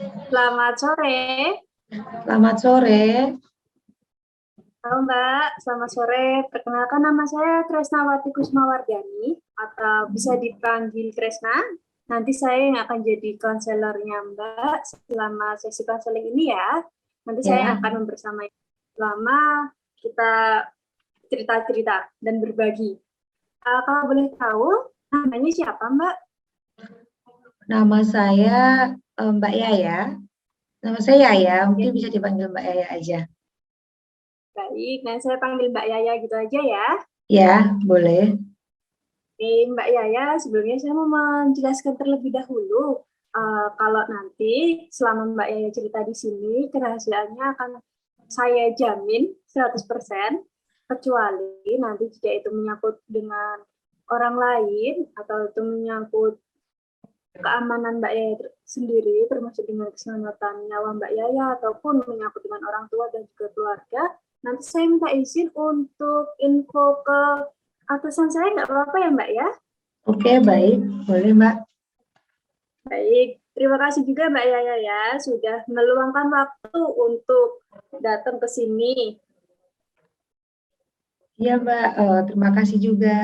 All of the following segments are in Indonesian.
Selamat sore. Selamat sore. Halo Mbak, selamat sore. Perkenalkan nama saya Kresnawati Kusmawardani atau bisa dipanggil Kresna. Nanti saya yang akan jadi konselornya Mbak selama sesi konseling ini ya. Nanti saya Ya, akan membersamai selama kita cerita-cerita dan berbagi. Kalau boleh tahu, namanya siapa Mbak? nama saya Mbak Yaya. Nama saya Yaya, Ya, mungkin bisa dipanggil Mbak Yaya aja. baik, nah saya panggil Mbak Yaya gitu aja ya. Ya, boleh. Mbak Yaya, sebelumnya saya mau menjelaskan terlebih dahulu. Kalau nanti selama Mbak Yaya cerita di sini, kerahasiaannya akan saya jamin 100%, kecuali nanti jika itu menyangkut dengan orang lain, atau itu menyangkut keamanan Mbak Yaya sendiri, termasuk dengan keselamatan nyawa Mbak Yaya, ataupun menyangkut dengan orang tua dan juga keluarga, nanti saya minta izin untuk info ke atasan saya, nggak apa-apa ya Mbak ya? Oke, baik. Boleh, Mbak. Baik, terima kasih juga Mbak Yaya ya sudah meluangkan waktu untuk datang ke sini. Iya, Mbak. Terima kasih juga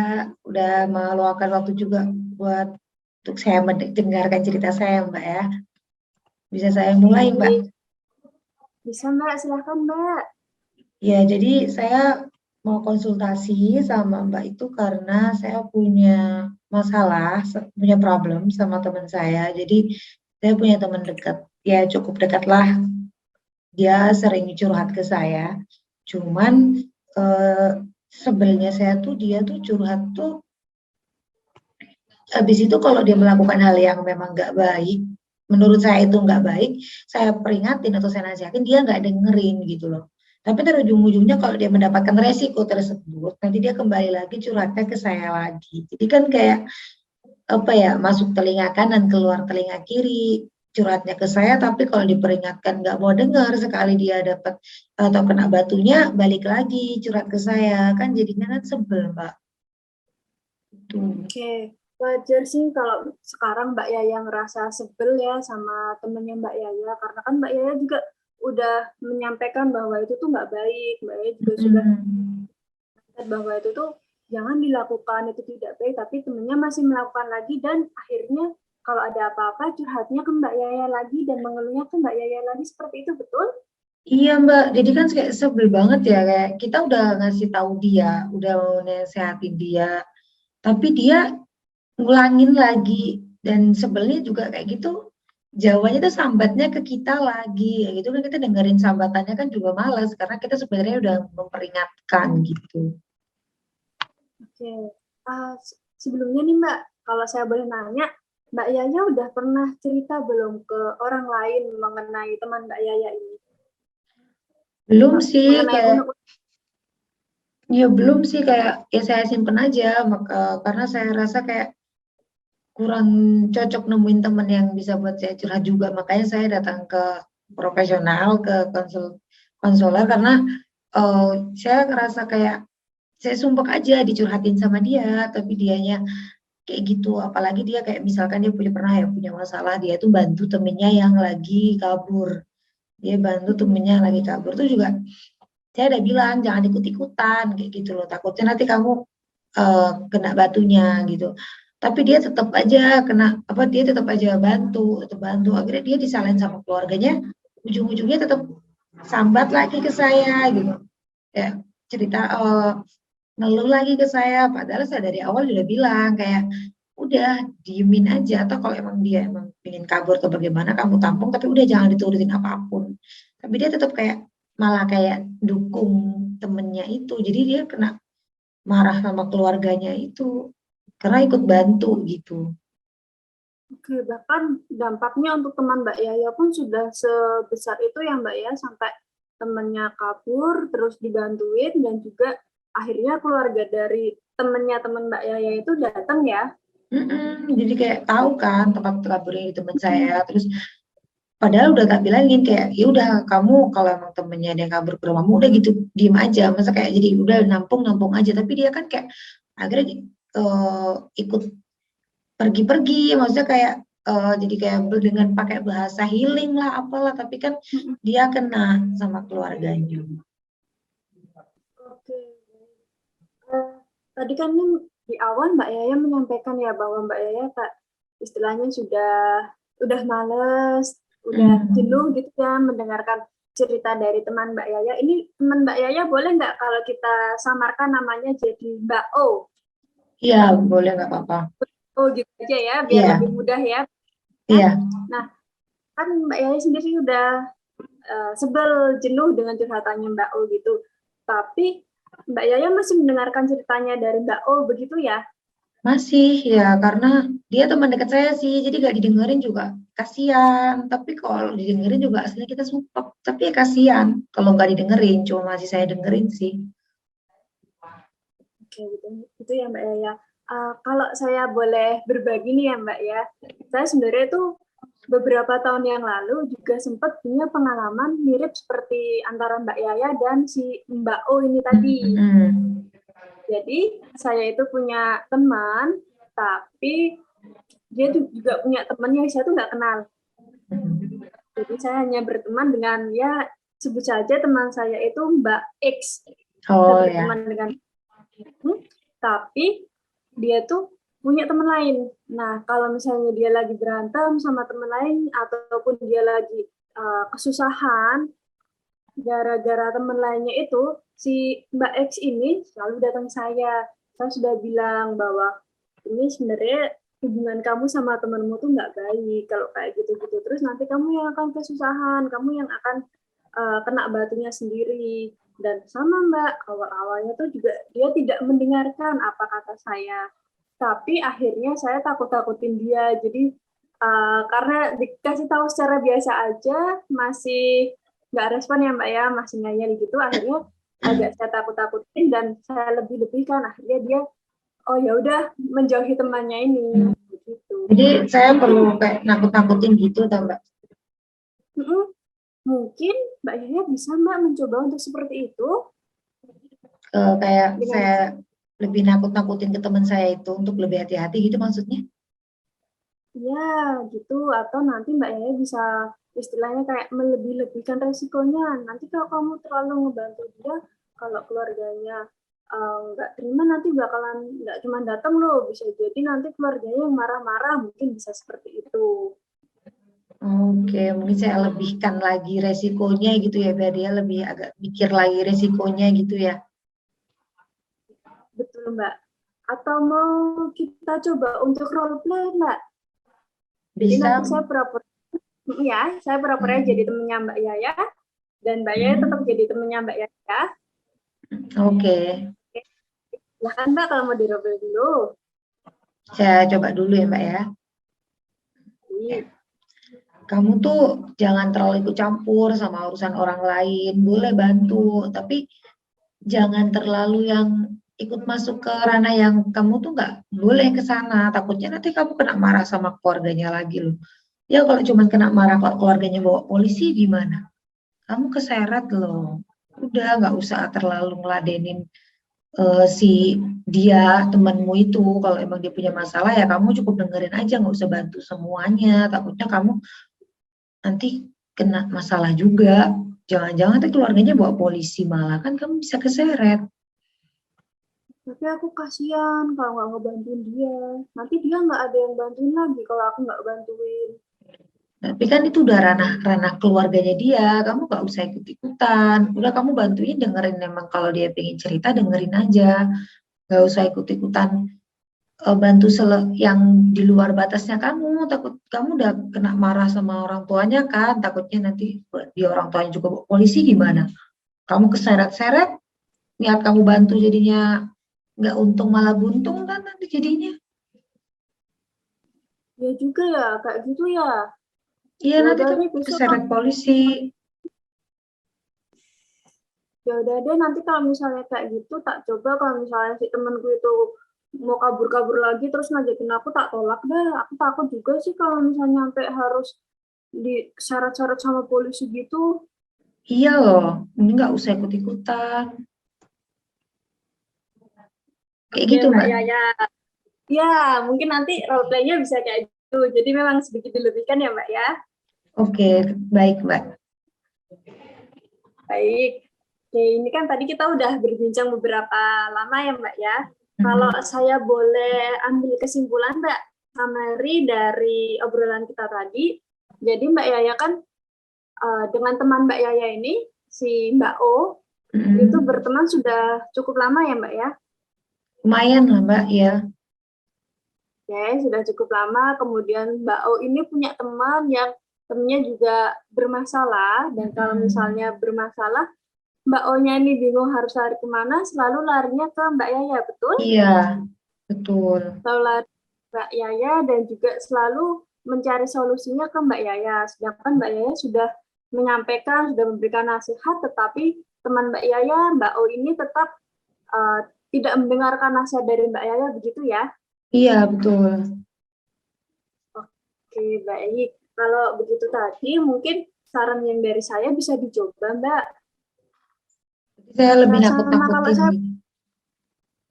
udah meluangkan waktu juga buat untuk saya mendengarkan cerita saya, Mbak ya. Bisa saya mulai, Mbak? Baik, bisa Mbak, silahkan Mbak. Ya, jadi saya mau konsultasi sama Mbak itu karena saya punya masalah, punya problem sama teman saya. Jadi saya punya teman dekat, ya cukup dekat lah. Dia sering curhat ke saya. Cuman eh, sebelnya saya tuh dia tuh curhat tuh habis itu kalau dia melakukan hal yang memang nggak baik, menurut saya itu nggak baik, saya peringatin atau saya nasihatin dia nggak dengerin gitu loh. Tapi terus ujung-ujungnya kalau dia mendapatkan resiko tersebut, nanti dia kembali lagi curhatnya ke saya lagi. Jadi kan kayak apa ya, masuk telinga kanan keluar telinga kiri, curhatnya ke saya, tapi kalau diperingatkan nggak mau dengar, sekali dia dapat atau kena batunya balik lagi curhat ke saya, kan jadinya kan sebel, Mbak. Tuh. Oke, wajar sih kalau sekarang Mbak Yaya ngerasa sebel ya sama temennya Mbak Yaya, karena kan Mbak Yaya juga udah menyampaikan bahwa itu tuh nggak baik. Mbak Yaya juga sudah bahwa itu tuh jangan dilakukan, itu tidak baik, tapi temennya masih melakukan lagi, dan akhirnya kalau ada apa-apa curhatnya ke Mbak Yaya lagi dan mengeluhnya ke Mbak Yaya lagi, seperti itu betul? Iya Mbak, jadi kan kayak sebel banget ya, kayak kita udah ngasih tahu dia, udah mau nasehatin dia, tapi dia ngulangin lagi, dan sebelnya juga kayak gitu, jawabannya tuh sambatnya ke kita lagi, ya gitu kan, kita dengerin sambatannya kan juga malas, karena kita sebenarnya udah memperingatkan gitu. Oke, sebelumnya nih Mbak, kalau saya boleh nanya, Mbak Yaya udah pernah cerita belum ke orang lain mengenai teman Mbak Yaya ini? Belum sih, Mengenai kayak unek-unek. ya belum sih, kayak ya saya simpen aja, karena saya rasa kayak kurang cocok nemuin temen yang bisa buat saya curhat juga. Makanya saya datang ke profesional, ke konselor karena eh, saya ngerasa kayak saya sumpek aja dicurhatin sama dia, tapi dianya kayak gitu. Apalagi dia kayak misalkan dia pernah ya punya masalah, dia tuh bantu temennya yang lagi kabur. Dia bantu temennya yang lagi kabur tuh juga saya udah bilang jangan ikut-ikutan kayak gitu loh. Takutnya nanti kamu kena batunya gitu. Tapi dia tetap aja kena apa, dia tetap aja tetap bantu. Akhirnya dia disalahin sama keluarganya, ujung-ujungnya tetap sambat lagi ke saya gitu. Ya, cerita ngeluh lagi ke saya, padahal saya dari awal udah bilang kayak udah diemin aja, atau kalau emang dia emang ingin kabur atau bagaimana kamu tampung, tapi udah jangan diturutin apapun. Tapi dia tetap kayak malah kayak dukung temennya itu, jadi dia kena marah sama keluarganya itu karena ikut bantu gitu. Oke, bahkan dampaknya untuk teman Mbak Yaya pun sudah sebesar itu ya Mbak ya, sampai temannya kabur, terus dibantuin, dan juga akhirnya keluarga dari temannya teman Mbak Yaya itu datang ya. Jadi kayak tahu kan tempat kaburnya di teman saya, terus padahal udah tak bilangin kayak ya udah kamu kalau emang temennya ada yang kabur ke rumahmu udah gitu diem aja, masa kayak jadi udah nampung nampung aja, tapi dia kan kayak akhirnya ikut pergi-pergi, maksudnya kayak jadi kayak dengan pakai bahasa healing lah apalah, tapi kan Mm-mm. dia kena sama keluarganya. Oke. Eh, Tadi kan nih di awal Mbak Yaya menyampaikan ya bahwa Mbak Yaya Kak istilahnya udah males, udah Hmm. jenuh gitu ya mendengarkan cerita dari teman Mbak Yaya. Ini teman Mbak Yaya boleh nggak kalau kita samarkan namanya jadi Mbak O? Iya, boleh nggak apa-apa. Oh gitu aja ya, biar Iya, lebih mudah ya. iya. Nah, kan Mbak Yaya sendiri udah sebel, jenuh dengan curhatannya Mbak O gitu. Tapi Mbak Yaya masih mendengarkan ceritanya dari Mbak O begitu ya? Masih ya, karena dia teman dekat saya sih, jadi gak didengerin juga kasihan. Tapi kalau didengerin juga aslinya kita support. Tapi ya kasihan kalau nggak didengerin, cuma masih saya dengerin sih. Oke, gitu. Itu ya Mbak Yaya. Kalau saya boleh berbagi nih ya Mbak ya, saya sebenarnya tuh beberapa tahun yang lalu juga sempat punya pengalaman mirip seperti antara Mbak Yaya dan si Mbak O ini tadi. Hmm. Jadi saya itu punya teman, tapi dia juga punya teman yang saya tuh nggak kenal. Hmm. Jadi saya hanya berteman dengan ya sebut saja teman saya itu Mbak X. Saya Oh ya. berteman dengan tapi dia tuh punya teman lain. Nah, kalau misalnya dia lagi berantem sama teman lain ataupun dia lagi kesusahan gara-gara teman lainnya itu, si Mbak X ini selalu datang ke saya. Saya sudah bilang bahwa ini sebenarnya hubungan kamu sama temanmu tuh nggak baik kalau kayak gitu-gitu. Terus nanti kamu yang akan kesusahan, kamu yang akan kena batunya sendiri. Dan sama Mbak, awal-awalnya tuh juga dia tidak mendengarkan apa kata saya. Tapi akhirnya saya takut-takutin dia. Jadi karena dikasih tahu secara biasa aja, masih nggak respon ya Mbak ya, masih ngeyel gitu. Akhirnya agak saya takut-takutin dan saya lebih-lebihkan. Akhirnya dia, oh ya udah menjauhi temannya ini. Hmm. Begitu. Jadi saya perlu kayak nakut-nakutin gitu, tau Mbak? Mungkin Mbak Yaya bisa Mbak mencoba untuk seperti itu Kayak dengan saya lebih nakut-nakutin ke teman saya itu untuk lebih hati-hati gitu maksudnya. ya gitu, atau nanti Mbak Yaya bisa istilahnya kayak melebih-lebihkan resikonya. Nanti kalau kamu terlalu ngebantu dia, kalau keluarganya nggak terima nanti bakalan nggak cuma datang loh, bisa jadi nanti keluarganya yang marah-marah, mungkin bisa seperti itu. Oke, mungkin saya lebihkan lagi resikonya gitu ya, biar dia lebih agak mikir lagi resikonya gitu ya. Betul Mbak. Atau mau kita coba untuk role play Mbak? Jadi nanti Bisa. saya pura-pura ya, saya pura-pura jadi Hmm. temennya Mbak Yaya dan Mbak Yaya tetap Hmm. jadi temennya Mbak Yaya. Oke, Oke, silahkan Mbak kalau mau dirobel dulu. saya coba dulu ya Mbak ya. Iya. Kamu tuh jangan terlalu ikut campur sama urusan orang lain, boleh bantu, tapi jangan terlalu yang ikut masuk ke ranah yang kamu tuh nggak boleh ke sana. Takutnya nanti kamu kena marah sama keluarganya lagi loh. Ya kalau cuma kena marah kok keluarganya bawa polisi gimana? Kamu keseret loh. Udah nggak usah terlalu ngeladenin si dia temanmu itu. Kalau emang dia punya masalah ya kamu cukup dengerin aja, nggak usah bantu semuanya. Takutnya kamu nanti kena masalah juga. Jangan-jangan nanti keluarganya bawa polisi malah kan kamu bisa keseret. Tapi aku kasihan kalau nggak ngebantuin dia. Nanti dia nggak ada yang bantuin lagi kalau aku nggak bantuin. Tapi kan itu udah ranah ranah keluarganya dia, kamu gak usah ikut-ikutan. Udah kamu bantuin dengerin memang kalau dia pengen cerita dengerin aja. Gak usah ikut-ikutan bantu yang di luar batasnya kamu. Takut kamu udah kena marah sama orang tuanya kan. Takutnya nanti dia orang tuanya juga bawa polisi gimana? Kamu keseret-seret, niat kamu bantu jadinya nggak untung malah buntung kan nanti jadinya. Ya juga ya, kayak gitu ya. Iya Ya nanti udah kamu deh besok keseret polisi. ya udah deh nanti kalau misalnya kayak gitu tak coba kalau misalnya si temanku itu mau kabur-kabur lagi terus ngajakin aku tak tolak deh. Aku takut juga sih kalau misalnya sampai harus diseret-seret sama polisi gitu. Iya loh, ini nggak usah ikut-ikutan. Kayak Oke gitu Mbak Mbak. Yaya. Ya, mungkin nanti role play-nya bisa kayak Jadi memang sedikit dilebihkan ya Mbak ya. Oke, baik Mbak. Baik. Oke, ini kan tadi kita udah berbincang beberapa lama ya Mbak ya. Kalau saya boleh ambil kesimpulan Mbak, summary dari obrolan kita tadi. Jadi Mbak Yaya kan dengan teman Mbak Yaya ini, si Mbak O, itu berteman sudah cukup lama ya Mbak ya? Lumayan lah Mbak, ya. Oke, sudah cukup lama. Kemudian Mbak O ini punya teman yang temennya juga bermasalah, dan kalau misalnya bermasalah, Mbak O-nya ini bingung harus lari kemana, selalu larinya ke Mbak Yaya, betul? Iya, betul. Selalu lari ke Mbak Yaya dan juga selalu mencari solusinya ke Mbak Yaya. Sedangkan Mbak Yaya sudah menyampaikan, sudah memberikan nasihat, tetapi teman Mbak Yaya, Mbak O ini tetap tidak mendengarkan nasihat dari Mbak Yaya, begitu ya? Iya, betul. Oke, baik. Kalau begitu tadi, mungkin saran yang dari saya bisa dicoba, Mbak. Saya lebih Sama kalau nakut-nakutin saya, nih.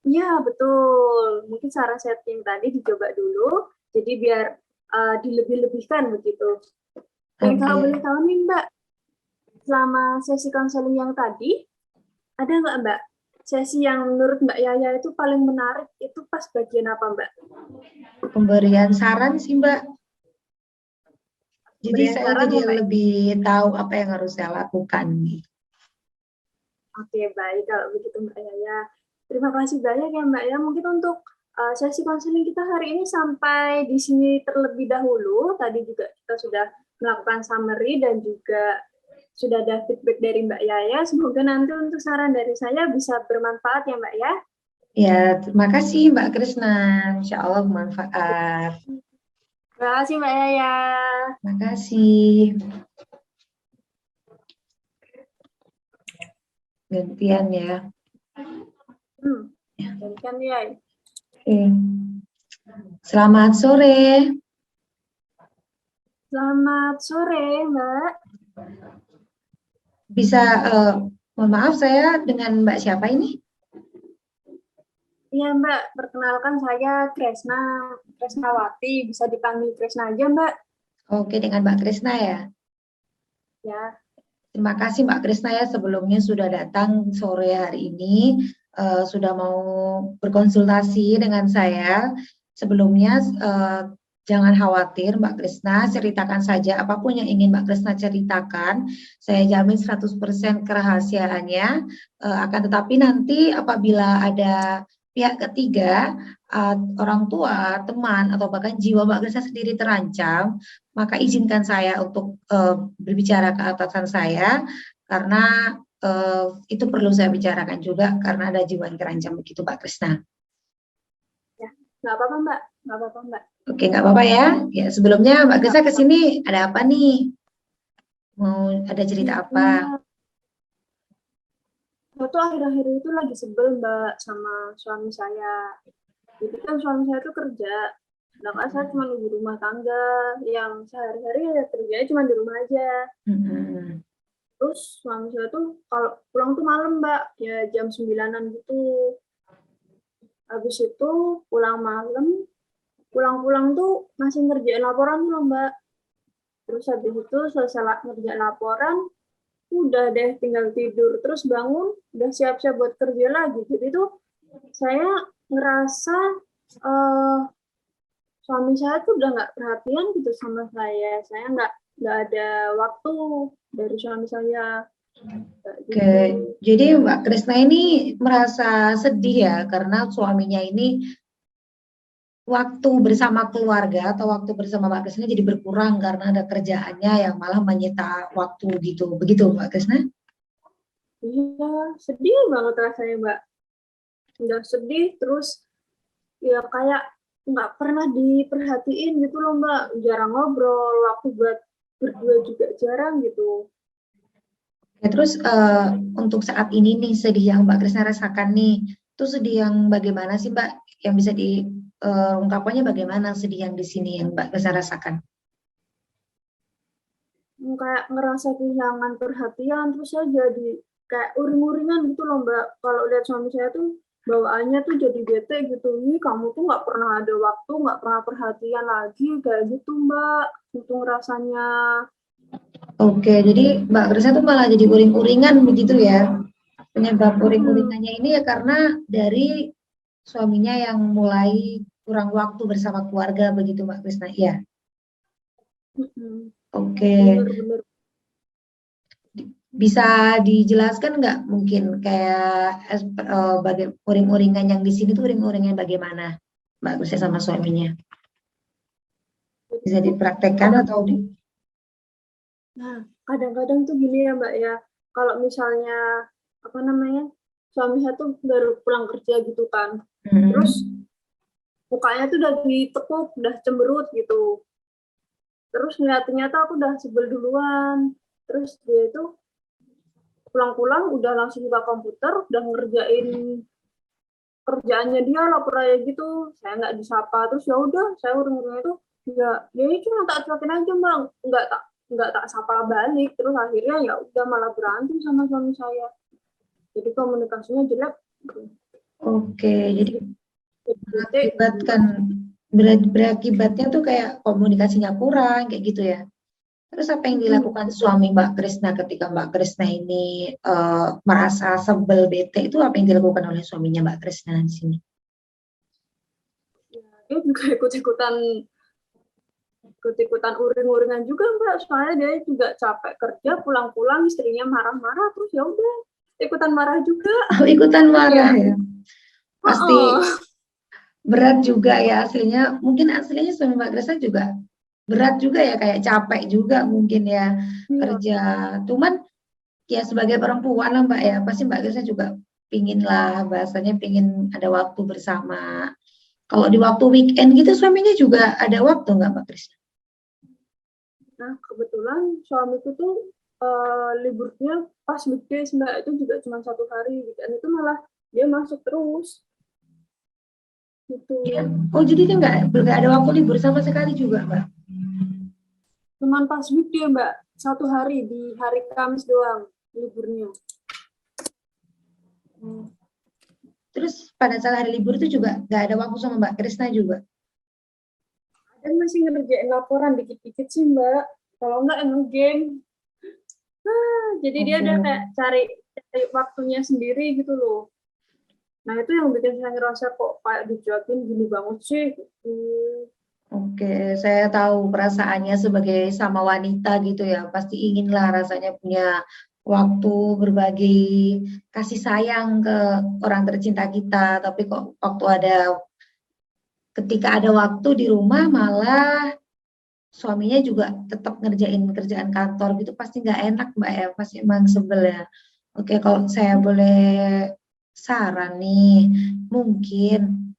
ya betul. Mungkin saran saya yang tadi dicoba dulu, jadi biar dilebih-lebihkan begitu. Dan kalau boleh tahu nih, Mbak, selama sesi konseling yang tadi, ada nggak, Mbak, sesi yang menurut Mbak Yaya itu paling menarik, itu pas bagian apa, Mbak? Pemberian saran sih, Mbak. Jadi Pemberian saya saran jadi ya, Mbak? lebih tahu apa yang harus saya lakukan nih. Oke, baik kalau begitu Mbak Yaya. Terima kasih banyak ya Mbak ya. Mungkin untuk sesi konseling kita hari ini sampai di sini terlebih dahulu. Tadi juga kita sudah melakukan summary dan juga sudah ada feedback dari Mbak Yaya. Semoga nanti untuk saran dari saya bisa bermanfaat ya Mbak ya. Ya, terima kasih Mbak Krisna. Insya Allah bermanfaat. Terima kasih Mbak Yaya. Terima kasih. Gantian ya. Gantian ya. Oke. Selamat sore. Selamat sore Mbak. Bisa, mohon maaf saya dengan Mbak siapa ini? Iya Mbak, perkenalkan saya Kresnawati, bisa dipanggil Kresna aja Mbak. Oke, dengan Mbak Krisna ya. Ya. Terima kasih Mbak Krisna ya sebelumnya sudah datang sore hari ini, sudah mau berkonsultasi dengan saya. Sebelumnya jangan khawatir Mbak Krisna, ceritakan saja apapun yang ingin Mbak Krisna ceritakan. Saya jamin 100% kerahasiaannya, akan tetapi nanti apabila ada pihak ketiga, orang tua, teman, atau bahkan jiwa Mbak Krisna sendiri terancam, maka izinkan saya untuk berbicara ke atasan saya, karena itu perlu saya bicarakan juga, karena ada jiwa yang terancam begitu Mbak Krisna. Ya, nggak apa-apa Mbak, nggak apa-apa Mbak. Oke, nggak apa-apa ya. Ya, sebelumnya Mbak Krisna ke sini ada apa nih? Mau ada cerita apa? Saya tuh akhir-akhir itu lagi sebel Mbak sama suami saya. Jadi kan suami saya tuh kerja, sedangkan saya cuma ibu rumah tangga yang sehari-hari ya kerjanya cuma di rumah aja. Terus suami saya tuh kalau pulang tuh malam Mbak, ya jam 9-an gitu. Habis itu pulang malam, pulang-pulang tuh masih ngerjain laporan loh Mbak. Terus habis itu selesai ngerjain laporan, udah deh tinggal tidur, terus bangun udah siap-siap buat kerja lagi. Jadi tuh saya ngerasa suami saya tuh udah nggak perhatian gitu sama saya nggak ada waktu dari suami saya. Oke, jadi Mbak Krisna ini merasa sedih ya karena suaminya ini waktu bersama keluarga atau waktu bersama Mbak Krisna jadi berkurang karena ada kerjaannya yang malah menyita waktu gitu. Begitu Mbak Krisna? Iya, sedih banget rasanya Mbak. Udah sedih terus ya kayak nggak pernah diperhatiin gitu loh Mbak. Jarang ngobrol, waktu buat berdua juga jarang gitu. Ya, terus untuk saat ini nih sedih yang Mbak Krisna rasakan nih, itu sedih yang bagaimana sih Mbak? Yang bisa diungkapkannya bagaimana sedih yang di sini yang Mbak Krisna rasakan? Kayak ngerasa kehilangan perhatian, terus saya jadi kayak uring-uringan gitu loh Mbak. Kalau lihat suami saya tuh bawaannya tuh jadi bete gitu. Nih kamu tuh nggak pernah ada waktu, nggak pernah perhatian lagi kayak gitu Mbak. Untung rasanya. Oke, jadi Mbak Krisna tuh malah jadi uring-uringan begitu ya. Penyebab Mm-mm. uring-uringannya ini ya karena dari suaminya yang mulai kurang waktu bersama keluarga begitu Mbak Krisna. Iya. Mm-mm. Oke, Bener-bener. bisa dijelaskan nggak mungkin kayak uring-uringan yang di sini tuh uring-uringan bagaimana Mbak Krisna sama suaminya? Jadi Bisa tuh dipraktekkan kadang, atau di... nah kadang-kadang tuh gini ya Mbak ya. Kalau misalnya apa namanya suami saya tuh baru pulang kerja gitu kan. Terus Hmm. mukanya tuh udah ditekuk, udah cemberut gitu. Terus ternyata aku udah sebel duluan. Terus dia itu pulang-pulang udah langsung buka komputer, udah ngerjain kerjaannya dia lapor aja gitu. Saya nggak disapa. Terus ya udah, saya urung-urung itu ya ini cuma tak cuekin aja bang, nggak tak sapa balik. Terus akhirnya ya udah malah berantem sama suami saya. Jadi komunikasinya jelek. Oke, jadi Jadi bete gitu berakibatkan mbak. berakibatnya tuh kayak komunikasinya kurang kayak gitu ya. Terus apa yang dilakukan Betul. suami Mbak Krisna ketika Mbak Krisna ini merasa sebel bete itu apa yang dilakukan oleh suaminya Mbak Krisna di sini? Ya, dia juga ikut-ikutan uring-uringan juga mbak. Soalnya dia juga capek kerja, pulang-pulang istrinya marah-marah, terus ya udah ikutan marah juga. Oh, ikutan marah Ya, ya. Pasti oh, berat juga ya aslinya. Mungkin aslinya suami Mbak Krisna juga berat juga ya kayak capek juga mungkin ya iya. kerja. Cuman ya sebagai perempuan lah Mbak ya pasti Mbak Krisna juga pingin lah bahasanya pingin ada waktu bersama. Kalau di waktu weekend gitu suaminya juga ada waktu nggak Mbak Krisna? Nah, kebetulan suamiku tuh liburnya pas weekdays mbak, itu juga cuma 1 hari, dan itu malah dia masuk terus Ya. gitu. Oh jadi dia nggak ada waktu libur sama sekali juga Mbak? Cuman pas weekday mbak, 1 hari di hari Kamis doang liburnya. Hmm. Terus pada saat hari libur itu juga nggak ada waktu sama Mbak Krisna juga? Dan masih ngerjain laporan dikit-dikit sih mbak, kalau enggak emang game. Jadi dia Oke. udah kayak cari waktunya sendiri gitu loh. Nah itu yang bikin saya ngerasa kok kayak dicuekin gini banget sih gitu. Oke, saya tahu perasaannya sebagai sama wanita gitu ya. Pasti inginlah rasanya punya waktu berbagi kasih sayang ke orang tercinta kita. Tapi kok waktu ada ketika ada waktu di rumah malah suaminya juga tetap ngerjain kerjaan kantor gitu. Pasti nggak enak Mbak ya. Pasti emang sebel ya. Oke, kalau saya boleh saran nih, mungkin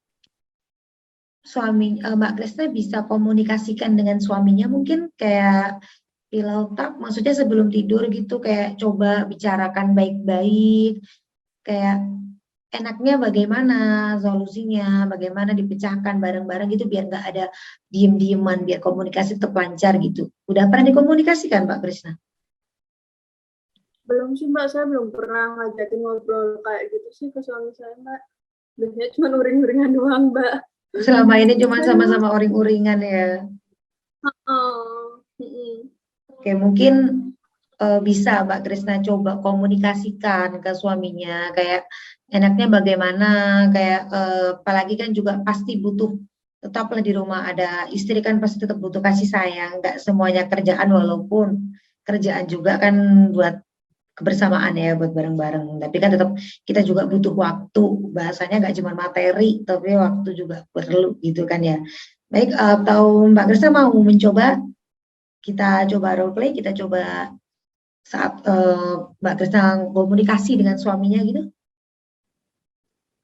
Mbak Krisna bisa komunikasikan dengan suaminya mungkin kayak pillow talk, maksudnya sebelum tidur gitu kayak coba bicarakan baik-baik, kayak enaknya bagaimana solusinya, bagaimana dipecahkan bareng-bareng gitu biar nggak ada diem-dieman, biar komunikasi tetap lancar gitu. Udah pernah dikomunikasikan Mbak Krisna? Belum sih mbak, saya belum pernah ngajakin ngobrol kayak gitu sih ke suami saya mbak. Biasanya cuma uring-uringan doang mbak. Selama ini cuma Aduh. sama-sama uring-uringan ya. Oh. Mm-mm. Oke, mungkin bisa Mbak Krisna coba komunikasikan ke suaminya kayak enaknya bagaimana kayak apalagi kan juga pasti butuh tetaplah di rumah ada istri kan pasti tetap butuh kasih sayang nggak semuanya kerjaan walaupun kerjaan juga kan buat kebersamaan ya buat bareng-bareng tapi kan tetap kita juga butuh waktu bahasanya nggak cuma materi tapi waktu juga perlu gitu kan ya baik atau Mbak Krisna mau mencoba kita coba role play kita coba saat Mbak Krisna komunikasi dengan suaminya gitu.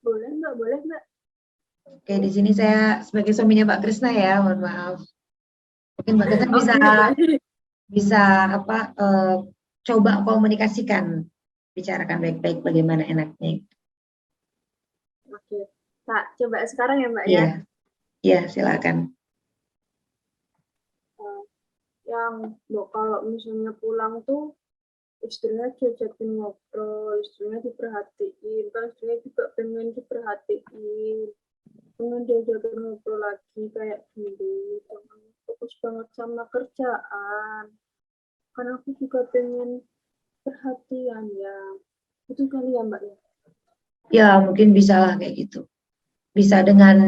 Boleh mbak, boleh mbak. Oke, di sini saya sebagai suaminya Mbak Krisna ya, mohon maaf. Mungkin Mbak Krisna bisa Oke baik. bisa apa coba komunikasikan, bicarakan baik-baik bagaimana enaknya. Oke. Kak, coba sekarang ya mbak ya. Iya, iya silakan. Yang kalau misalnya pulang tuh istrinya diajakin ngobrol, istrinya diperhatiin, kan istrinya juga pengen diperhatiin, pengen diajakin ngobrol lagi kayak dulu, jangan fokus banget sama kerjaan, kan aku juga pengen perhatian ya, itu kali ya Mbak ya. Ya mungkin bisa lah kayak gitu. Bisa dengan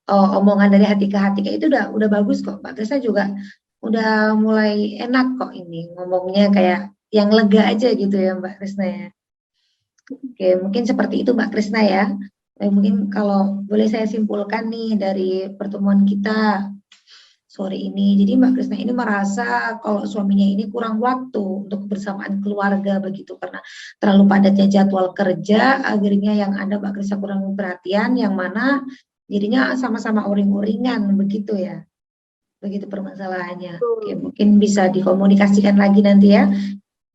omongan dari hati ke hati kayak itu udah bagus kok. Mbak Krisna juga udah mulai enak kok ini ngomongnya kayak yang lega aja gitu ya Mbak Krisna ya. Oke, mungkin seperti itu Mbak Krisna ya. Mungkin kalau boleh saya simpulkan nih dari pertemuan kita sore ini. Jadi Mbak Krisna ini merasa kalau suaminya ini kurang waktu untuk kebersamaan keluarga begitu karena terlalu padatnya jadwal kerja, akhirnya yang ada Mbak Krisna kurang perhatian, yang mana jadinya sama-sama uring-uringan begitu ya. Begitu permasalahannya. Oke, mungkin bisa dikomunikasikan lagi nanti ya.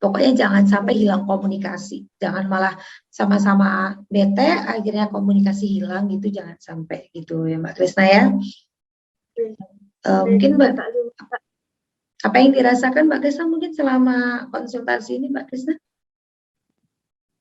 Pokoknya jangan sampai hilang komunikasi. Jangan malah sama-sama bete, akhirnya komunikasi hilang gitu, jangan sampai gitu ya Mbak Krisna ya. Mungkin Mbak, apa yang dirasakan Mbak Krisna mungkin selama konsultasi ini Mbak Krisna?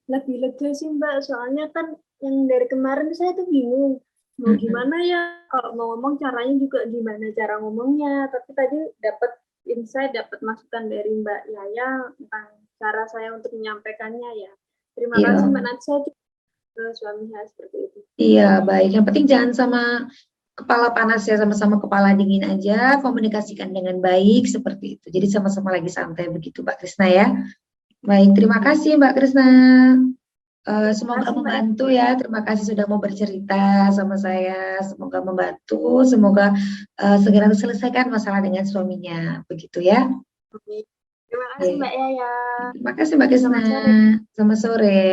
Lebih lega sih Mbak, soalnya kan yang dari kemarin saya tuh bingung mau gimana ya, kalau mau ngomong caranya juga gimana cara ngomongnya, tapi tadi dapat insight, dapat masukan dari Mbak Yaya tentang cara saya untuk menyampaikannya ya. Terima kasih Mbak, nanti saya ke suami saya seperti itu. Iya, baik. Yang penting jangan sama kepala panas ya, sama-sama kepala dingin aja, komunikasikan dengan baik seperti itu. Jadi sama-sama lagi santai begitu Mbak Krisna ya. Baik, terima kasih Mbak Krisna. Semoga membantu ya. Terima kasih sudah mau bercerita sama saya. Semoga membantu. Semoga segera diselesaikan masalah dengan suaminya. Begitu ya. Terima kasih Mbak Yaya. Terima kasih Mbak Krisna. Selamat sore.